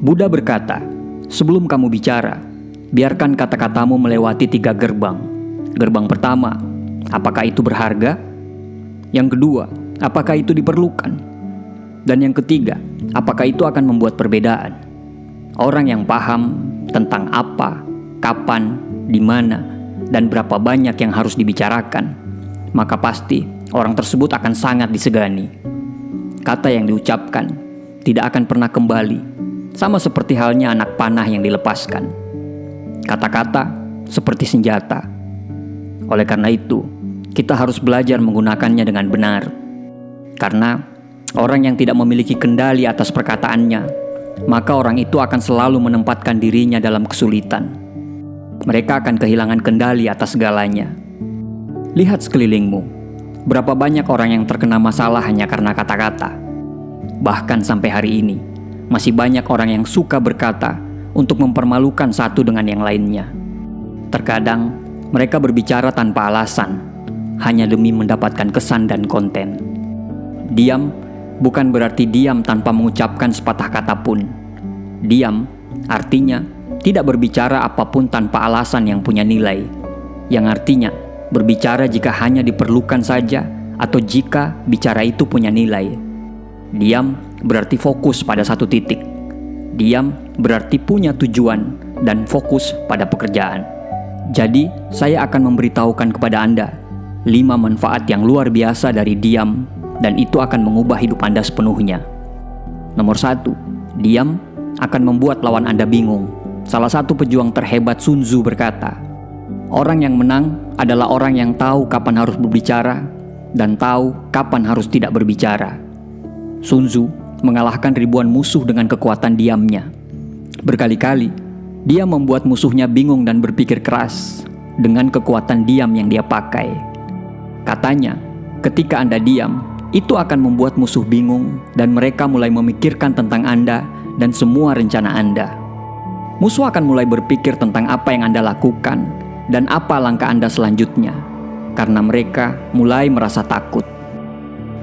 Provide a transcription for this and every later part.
Buddha berkata, sebelum kamu bicara, biarkan kata-katamu melewati 3 gerbang. Gerbang pertama, apakah itu berharga? Yang kedua, apakah itu diperlukan? Dan yang ketiga, apakah itu akan membuat perbedaan? Orang yang paham tentang apa, kapan, di mana, dan berapa banyak yang harus dibicarakan, maka pasti orang tersebut akan sangat disegani. Kata yang diucapkan tidak akan pernah kembali, sama seperti halnya anak panah yang dilepaskan. Kata-kata seperti senjata. Oleh karena itu, kita harus belajar menggunakannya dengan benar. Karena orang yang tidak memiliki kendali atas perkataannya, maka orang itu akan selalu menempatkan dirinya dalam kesulitan. Mereka akan kehilangan kendali atas segalanya. Lihat sekelilingmu, berapa banyak orang yang terkena masalah hanya karena kata-kata. Bahkan sampai hari ini, masih banyak orang yang suka berkata untuk mempermalukan satu dengan yang lainnya. Terkadang, mereka berbicara tanpa alasan, hanya demi mendapatkan kesan dan konten. Diam bukan berarti diam tanpa mengucapkan sepatah kata pun. Diam artinya tidak berbicara apapun tanpa alasan yang punya nilai, yang artinya berbicara jika hanya diperlukan saja atau jika bicara itu punya nilai. Diam berarti fokus pada satu titik. Diam berarti punya tujuan dan fokus pada pekerjaan. Jadi, saya akan memberitahukan kepada Anda 5 manfaat yang luar biasa dari diam, dan itu akan mengubah hidup Anda sepenuhnya. Nomor 1, diam akan membuat lawan Anda bingung. Salah satu pejuang terhebat Sun Tzu berkata, orang yang menang adalah orang yang tahu kapan harus berbicara dan tahu kapan harus tidak berbicara. Sun Tzu mengalahkan ribuan musuh dengan kekuatan diamnya. Berkali-kali, dia membuat musuhnya bingung dan berpikir keras dengan kekuatan diam yang dia pakai. Katanya, ketika Anda diam, itu akan membuat musuh bingung dan mereka mulai memikirkan tentang Anda dan semua rencana Anda. Musuh akan mulai berpikir tentang apa yang Anda lakukan dan apa langkah Anda selanjutnya, karena mereka mulai merasa takut.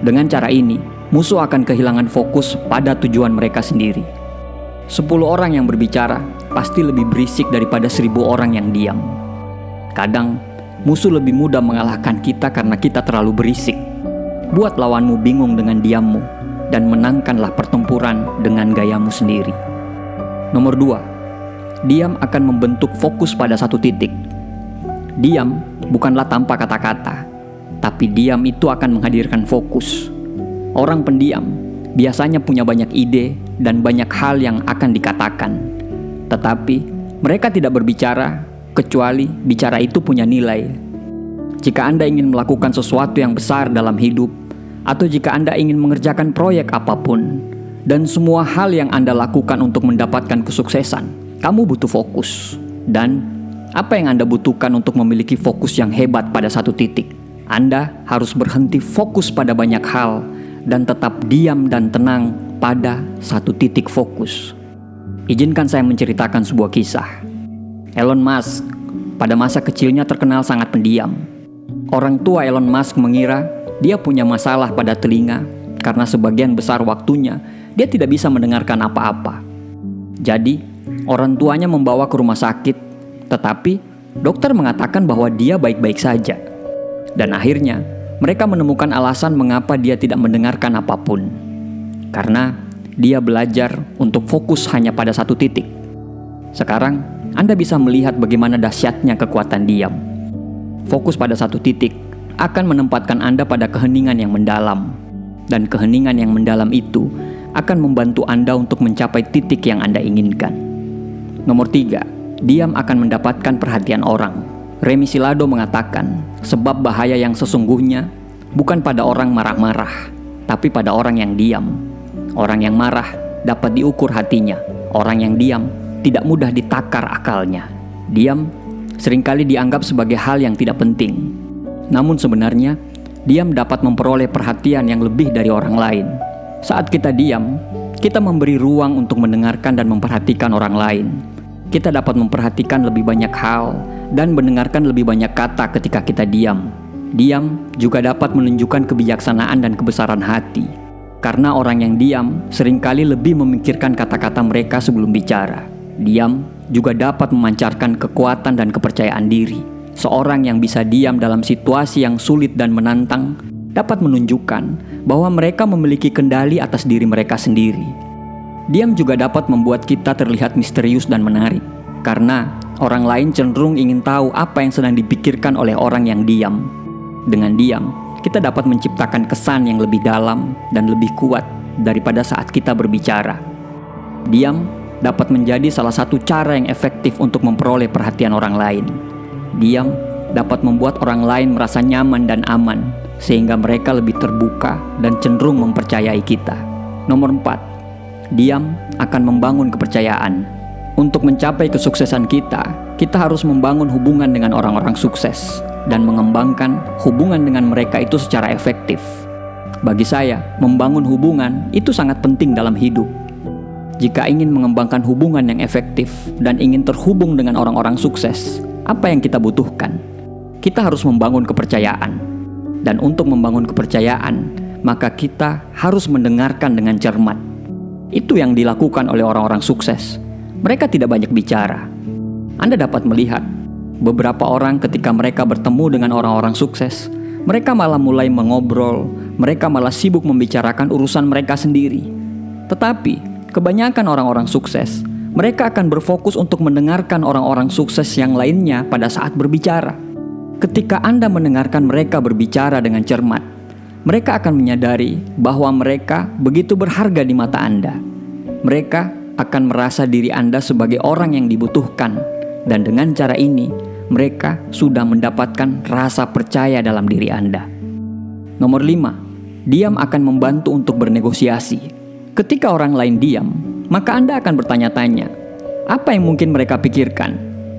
Dengan cara ini, musuh akan kehilangan fokus pada tujuan mereka sendiri. 10 orang yang berbicara pasti lebih berisik daripada 1000 orang yang diam. Kadang, musuh lebih mudah mengalahkan kita karena kita terlalu berisik. Buat lawanmu bingung dengan diammu, dan menangkanlah pertempuran dengan gayamu sendiri. Nomor 2, diam akan membentuk fokus pada satu titik. Diam bukanlah tanpa kata-kata, tapi diam itu akan menghadirkan fokus. Orang pendiam biasanya punya banyak ide dan banyak hal yang akan dikatakan. Tetapi mereka tidak berbicara kecuali bicara itu punya nilai. Jika Anda ingin melakukan sesuatu yang besar dalam hidup, atau jika Anda ingin mengerjakan proyek apapun, dan semua hal yang Anda lakukan untuk mendapatkan kesuksesan, kamu butuh fokus. Dan apa yang Anda butuhkan untuk memiliki fokus yang hebat pada satu titik? Anda harus berhenti fokus pada banyak hal dan tetap diam dan tenang pada satu titik fokus. Izinkan saya menceritakan sebuah kisah. Elon Musk pada masa kecilnya terkenal sangat pendiam. Orang tua Elon Musk mengira dia punya masalah pada telinga karena sebagian besar waktunya dia tidak bisa mendengarkan apa-apa. Jadi, orang tuanya membawa ke rumah sakit, tetapi dokter mengatakan bahwa dia baik-baik saja. Dan akhirnya, mereka menemukan alasan mengapa dia tidak mendengarkan apapun. Karena dia belajar untuk fokus hanya pada satu titik. Sekarang, Anda bisa melihat bagaimana dahsyatnya kekuatan diam. Fokus pada satu titik akan menempatkan Anda pada keheningan yang mendalam. Dan keheningan yang mendalam itu akan membantu Anda untuk mencapai titik yang Anda inginkan. Nomor 3, diam akan mendapatkan perhatian orang. Remy Silado mengatakan, sebab bahaya yang sesungguhnya bukan pada orang marah-marah, tapi pada orang yang diam. Orang yang marah dapat diukur hatinya. Orang yang diam tidak mudah ditakar akalnya. Diam seringkali dianggap sebagai hal yang tidak penting. Namun sebenarnya, diam dapat memperoleh perhatian yang lebih dari orang lain. Saat kita diam, kita memberi ruang untuk mendengarkan dan memperhatikan orang lain. Kita dapat memperhatikan lebih banyak hal dan mendengarkan lebih banyak kata ketika kita diam. Diam juga dapat menunjukkan kebijaksanaan dan kebesaran hati. Karena orang yang diam seringkali lebih memikirkan kata-kata mereka sebelum bicara. Diam juga dapat memancarkan kekuatan dan kepercayaan diri. Seorang yang bisa diam dalam situasi yang sulit dan menantang dapat menunjukkan bahwa mereka memiliki kendali atas diri mereka sendiri. Diam juga dapat membuat kita terlihat misterius dan menarik, karena orang lain cenderung ingin tahu apa yang sedang dipikirkan oleh orang yang diam. Dengan diam, kita dapat menciptakan kesan yang lebih dalam dan lebih kuat daripada saat kita berbicara. Diam dapat menjadi salah satu cara yang efektif untuk memperoleh perhatian orang lain. Diam dapat membuat orang lain merasa nyaman dan aman, sehingga mereka lebih terbuka dan cenderung mempercayai kita. Nomor 4, diam akan membangun kepercayaan. Untuk mencapai kesuksesan kita harus membangun hubungan dengan orang-orang sukses dan mengembangkan hubungan dengan mereka itu secara efektif. Bagi saya, membangun hubungan itu sangat penting dalam hidup. Jika ingin mengembangkan hubungan yang efektif dan ingin terhubung dengan orang-orang sukses, apa yang kita butuhkan? Kita harus membangun kepercayaan. Dan untuk membangun kepercayaan, maka kita harus mendengarkan dengan cermat. Itu yang dilakukan oleh orang-orang sukses. Mereka tidak banyak bicara. Anda dapat melihat beberapa orang ketika mereka bertemu dengan orang-orang sukses, mereka malah mulai mengobrol, mereka malah sibuk membicarakan urusan mereka sendiri. Tetapi kebanyakan orang-orang sukses, mereka akan berfokus untuk mendengarkan orang-orang sukses yang lainnya pada saat berbicara. Ketika Anda mendengarkan mereka berbicara dengan cermat, mereka akan menyadari bahwa mereka begitu berharga di mata Anda. Mereka akan merasa diri Anda sebagai orang yang dibutuhkan, dan dengan cara ini, mereka sudah mendapatkan rasa percaya dalam diri Anda. Nomor 5, diam akan membantu untuk bernegosiasi. Ketika orang lain diam, maka Anda akan bertanya-tanya, apa yang mungkin mereka pikirkan?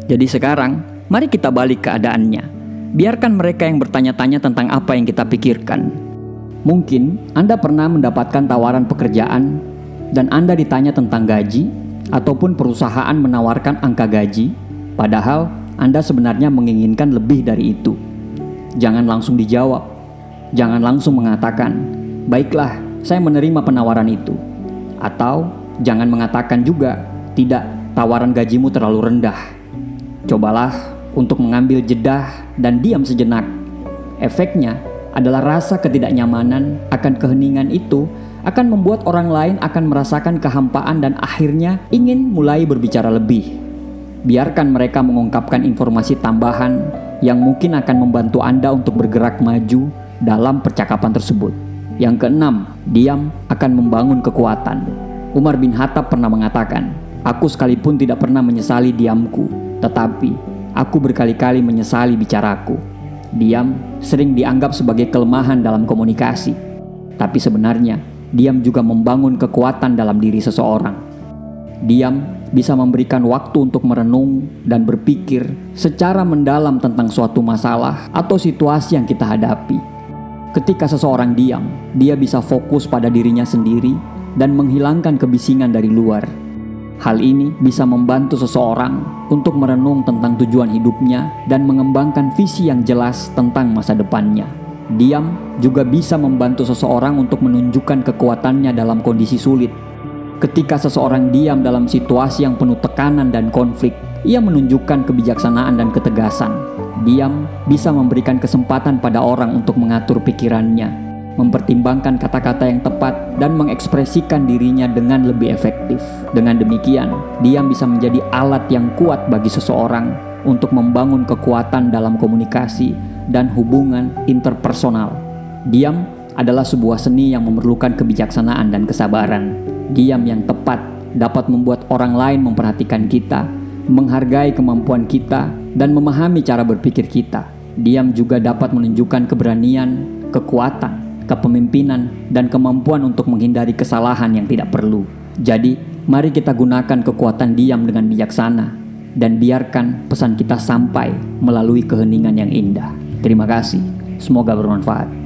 Jadi sekarang, mari kita balik keadaannya. Biarkan mereka yang bertanya-tanya tentang apa yang kita pikirkan. Mungkin Anda pernah mendapatkan tawaran pekerjaan dan Anda ditanya tentang gaji, ataupun perusahaan menawarkan angka gaji, padahal Anda sebenarnya menginginkan lebih dari itu. Jangan langsung dijawab. Jangan langsung mengatakan, baiklah, saya menerima penawaran itu. Atau jangan mengatakan juga, tidak, tawaran gajimu terlalu rendah. Cobalah untuk mengambil jeda dan diam sejenak. Efeknya adalah rasa ketidaknyamanan akan keheningan itu akan membuat orang lain akan merasakan kehampaan dan akhirnya ingin mulai berbicara lebih. Biarkan mereka mengungkapkan informasi tambahan yang mungkin akan membantu Anda untuk bergerak maju dalam percakapan tersebut. Yang keenam, diam akan membangun kekuatan. Umar bin Khattab pernah mengatakan, aku sekalipun tidak pernah menyesali diamku, tetapi aku berkali-kali menyesali bicaraku. Diam sering dianggap sebagai kelemahan dalam komunikasi, tapi sebenarnya diam juga membangun kekuatan dalam diri seseorang. Diam bisa memberikan waktu untuk merenung dan berpikir secara mendalam tentang suatu masalah atau situasi yang kita hadapi. Ketika seseorang diam, dia bisa fokus pada dirinya sendiri dan menghilangkan kebisingan dari luar. Hal ini bisa membantu seseorang untuk merenung tentang tujuan hidupnya dan mengembangkan visi yang jelas tentang masa depannya. Diam juga bisa membantu seseorang untuk menunjukkan kekuatannya dalam kondisi sulit. Ketika seseorang diam dalam situasi yang penuh tekanan dan konflik, ia menunjukkan kebijaksanaan dan ketegasan. Diam bisa memberikan kesempatan pada orang untuk mengatur pikirannya, mempertimbangkan kata-kata yang tepat, dan mengekspresikan dirinya dengan lebih efektif. Dengan demikian, diam bisa menjadi alat yang kuat bagi seseorang untuk membangun kekuatan dalam komunikasi dan hubungan interpersonal. Diam adalah sebuah seni yang memerlukan kebijaksanaan dan kesabaran. Diam yang tepat dapat membuat orang lain memperhatikan kita, menghargai kemampuan kita, dan memahami cara berpikir kita. Diam juga dapat menunjukkan keberanian, kekuatan, kepemimpinan, dan kemampuan untuk menghindari kesalahan yang tidak perlu. Jadi, mari kita gunakan kekuatan diam dengan bijaksana, dan biarkan pesan kita sampai melalui keheningan yang indah. Terima kasih, semoga bermanfaat.